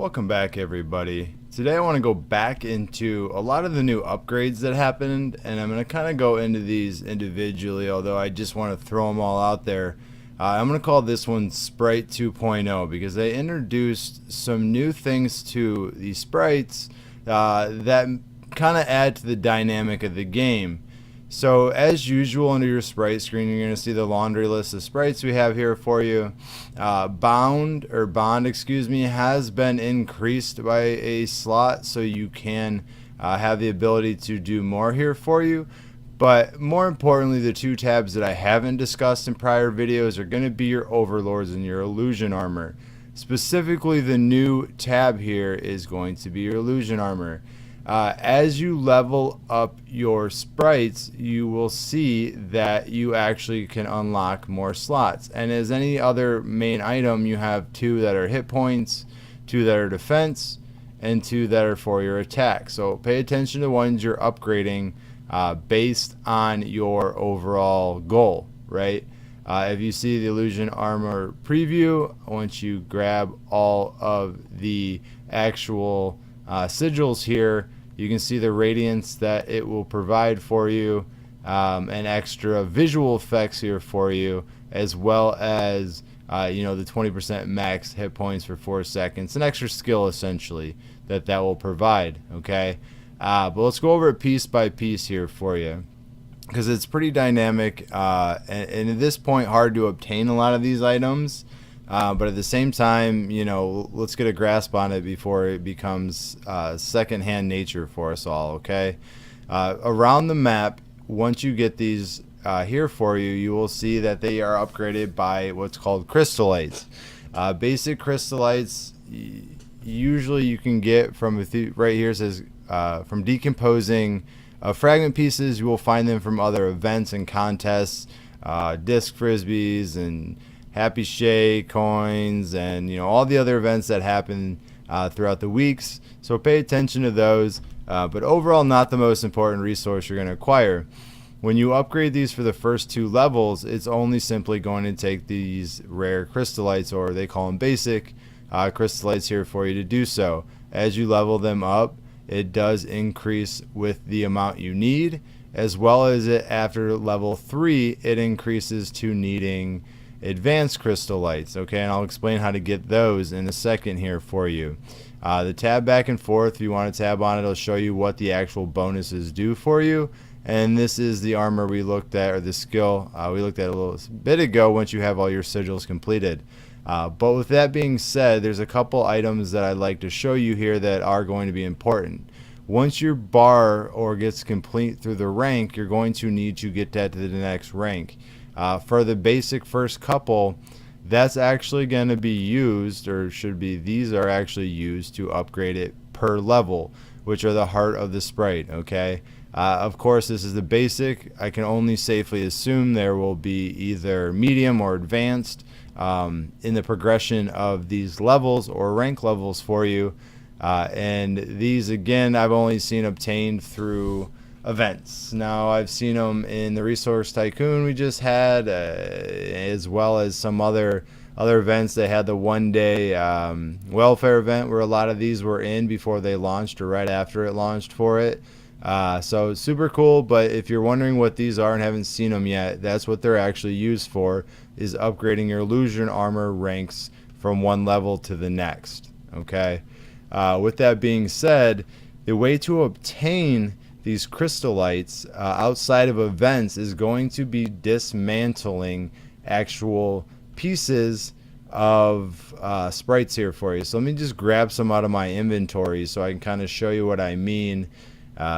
Welcome back, everybody. Today I want to go back into a lot of the new upgrades that happened, and I'm going to kind of go into these individually, although I just want to throw them all out there. I'm going to call this one Sprite 2.0 because they introduced some new things to the sprites that kind of add to the dynamic of the game. So as usual, under your sprite screen, you're going to see the laundry list of sprites we have here for you. Bond, has been increased by a slot, so you can have the ability to do more here for you. But more importantly, the two tabs that I haven't discussed in prior videos are going to be your overlords and your illusion armor. Specifically, the new tab here is going to be your illusion armor. As you level up your sprites, you will see that you actually can unlock more slots. And as any other main item, you have two that are hit points, two that are defense, and two that are for your attack. So pay attention to ones you're upgrading based on your overall goal, right? If you see the illusion armor preview, once you grab all of the actual sigils here, you can see the radiance that it will provide for you, and extra visual effects here for you, as well as the 20% max hit points for 4 seconds, an extra skill essentially that will provide. Okay, but let's go over it piece by piece here for you, because it's pretty dynamic, and at this point hard to obtain a lot of these items. But at the same time, let's get a grasp on it before it becomes second-hand nature for us all, okay? Around the map, once you get these here for you, you will see that they are upgraded by what's called crystallites. Basic crystallites, usually you can get from, right here it says, from decomposing fragment pieces. You will find them from other events and contests, disc frisbees, and Happy Shake coins, and all the other events that happen throughout the weeks. So pay attention to those, but overall not the most important resource you're going to acquire. When you upgrade these for the first 2 levels, it's only simply going to take these rare crystallites, or they call them basic crystallites, here for you to do so. As you level them up, it does increase with the amount you need, as well as after level 3 it increases to needing advanced crystallites. Okay, and I'll explain how to get those in a second here for you. The tab back and forth, if you want to tab on it, it'll show you what the actual bonuses do for you. And this is the armor we looked at, or the skill we looked at a little bit ago, once you have all your sigils completed. But with that being said, there's a couple items that I'd like to show you here that are going to be important. Once your bar or gets complete through the rank, you're going to need to get that to the next rank. For the basic first couple, that's actually going to be used, or should be, these are actually used to upgrade it per level, which are the heart of the sprite. Okay, of course this is the basic. I can only safely assume there will be either medium or advanced in the progression of these levels or rank levels for you, and these again I've only seen obtained through events. Now I've seen them in the Resource Tycoon we just had, as well as some other events. They had the one-day welfare event where a lot of these were in before they launched, or right after it launched for it. So super cool. But if you're wondering what these are and haven't seen them yet, that's what they're actually used for, is upgrading your illusion armor ranks from one level to the next. Okay, with that being said, the way to obtain these crystallites outside of events is going to be dismantling actual pieces of sprites here for you. So let me just grab some out of my inventory so I can kind of show you what I mean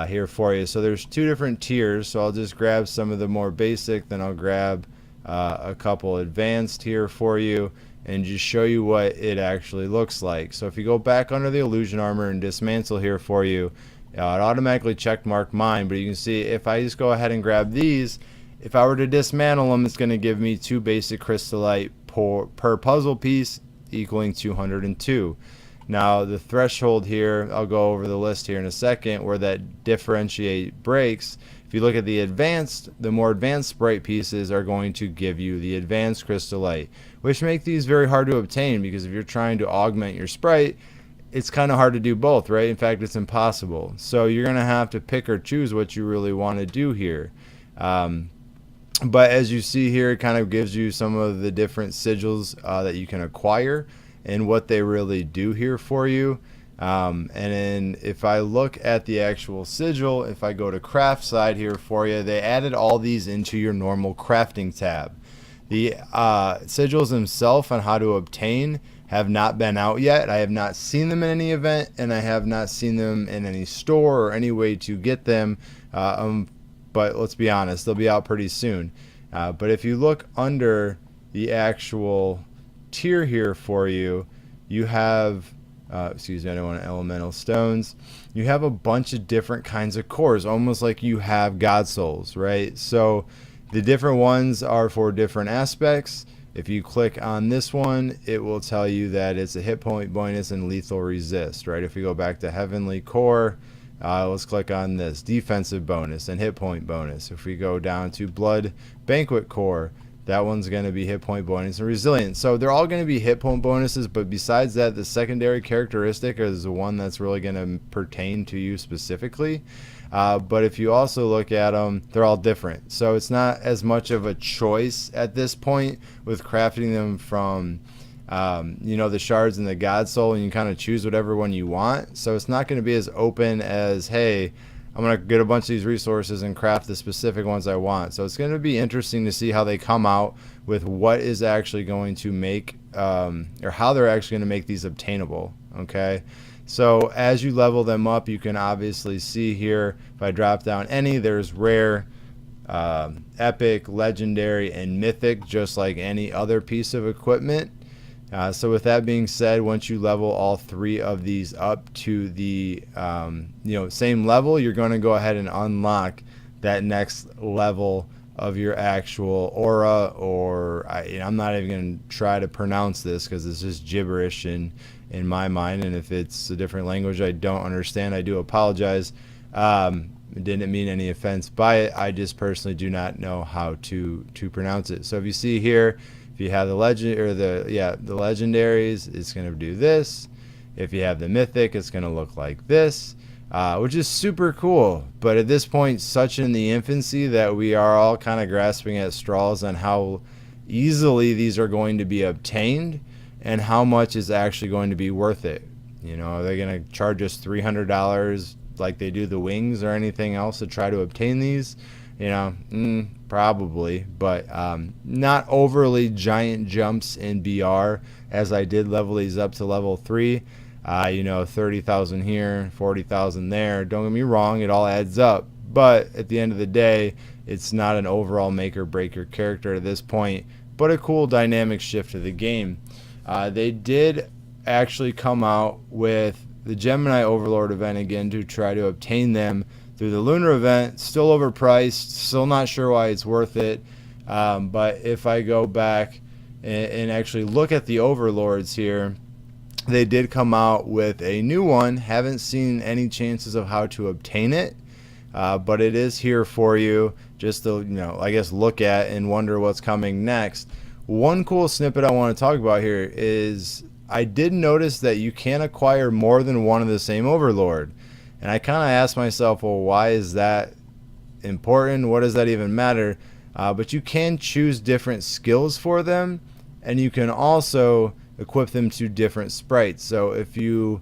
here for you. So there's 2 different tiers, so I'll just grab some of the more basic, then I'll grab a couple advanced here for you, and just show you what it actually looks like. So if you go back under the illusion armor and dismantle here for you, it automatically check marked mine, but you can see if I just go ahead and grab these, if I were to dismantle them, it's going to give me 2 basic crystallite per puzzle piece, equaling 202. Now the threshold here, I'll go over the list here in a second, where that differentiate breaks. If you look at the advanced, the more advanced sprite pieces are going to give you the advanced crystallite, which make these very hard to obtain, because if you're trying to augment your sprite, it's kind of hard to do both, right? In fact, it's impossible. So you're going to have to pick or choose what you really want to do here. But as you see here, it kind of gives you some of the different sigils that you can acquire and what they really do here for you. And then if I look at the actual sigil, if I go to craft side here for you, they added all these into your normal crafting tab. The sigils themselves on how to obtain have not been out yet. I have not seen them in any event, and I have not seen them in any store or any way to get them. But let's be honest, they'll be out pretty soon. But if you look under the actual tier here for you, you have, excuse me, I don't want elemental stones. You have a bunch of different kinds of cores, almost like you have God souls, right? So the different ones are for different aspects. If you click on this one, it will tell you that it's a hit point bonus and lethal resist, right? If we go back to Heavenly Core, let's click on this defensive bonus and hit point bonus. If we go down to Blood Banquet Core, that one's going to be hit point bonus and resilience. So they're all going to be hit point bonuses, but besides that, the secondary characteristic is the one that's really going to pertain to you specifically. But if you also look at them, they're all different. So it's not as much of a choice at this point with crafting them from the shards and the God Soul, and you kind of choose whatever one you want. So it's not going to be as open as, hey, I'm going to get a bunch of these resources and craft the specific ones I want. So it's going to be interesting to see how they come out with what is actually going to make, or how they're actually going to make these obtainable. Okay. So as you level them up, you can obviously see here, if I drop down any, there's rare, epic, legendary, and mythic, just like any other piece of equipment. So with that being said, once you level all three of these up to the same level, you're going to go ahead and unlock that next level of your actual aura, or I'm not even going to try to pronounce this because it's just gibberish in my mind, and if it's a different language I don't understand, I do apologize. It didn't mean any offense by it. I just personally do not know how to pronounce it. So if you see here, if you have the legend or the legendaries, it's going to do this. If you have the mythic, it's going to look like this, which is super cool. But at this point, such in the infancy that we are all kind of grasping at straws on how easily these are going to be obtained and how much is actually going to be worth it. Are they going to charge us $300 like they do the wings or anything else to try to obtain these? Probably, but not overly giant jumps in BR as I did level these up to level 3. 30,000 here, 40,000 there. Don't get me wrong, it all adds up. But at the end of the day, it's not an overall make or break your character at this point, but a cool dynamic shift to the game. They did actually come out with the Gemini Overlord event again to try to obtain them through the Lunar event. Still overpriced, still not sure why it's worth it. But if I go back and actually look at the Overlords here, they did come out with a new one. Haven't seen any chances of how to obtain it, but it is here for you just to, I guess, look at and wonder what's coming next. One cool snippet I want to talk about here is I did notice that you can acquire more than one of the same Overlord. And I kind of asked myself, well, why is that important? What does that even matter? But you can choose different skills for them, and you can also equip them to different sprites. So if you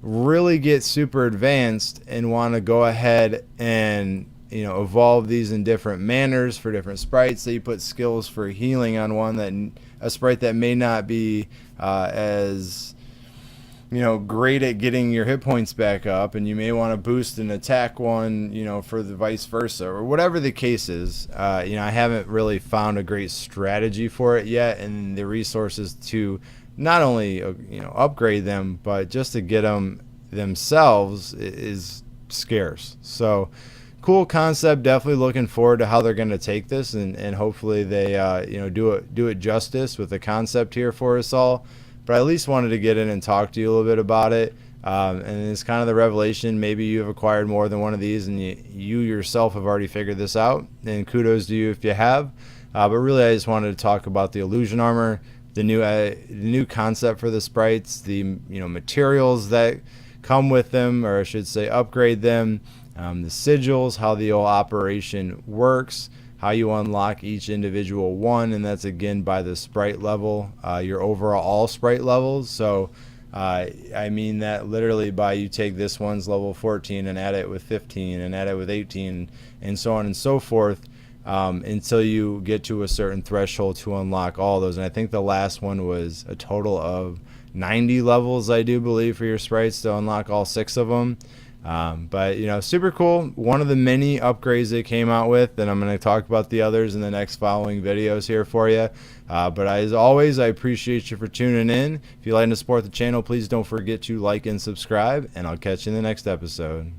really get super advanced and want to go ahead and evolve these in different manners for different sprites, so you put skills for healing on one, that a sprite that may not be as great at getting your hit points back up, and you may want to boost an attack one, for the vice versa, or whatever the case is. I haven't really found a great strategy for it yet, and the resources to not only upgrade them, but just to get them themselves is scarce. So cool concept. Definitely looking forward to how they're going to take this, and hopefully they do it justice with the concept here for us all. But I at least wanted to get in and talk to you a little bit about it. And it's kind of the revelation. Maybe you've acquired more than one of these, and you yourself have already figured this out. And kudos to you if you have. But really, I just wanted to talk about the illusion armor, the new concept for the sprites, the materials that come with them, or I should say upgrade them, the sigils, how the whole operation works, how you unlock each individual one, and that's again by the sprite level, your overall all sprite levels. So I mean that literally by you take this one's level 14 and add it with 15 and add it with 18 and so on and so forth, until you get to a certain threshold to unlock all those. And I think the last one was a total of 90 levels, I do believe, for your sprites to unlock all 6 of them. But super cool. One of the many upgrades they came out with, and I'm going to talk about the others in the next following videos here for you. But as always, I appreciate you for tuning in. If you'd like to support the channel, please don't forget to like and subscribe, and I'll catch you in the next episode.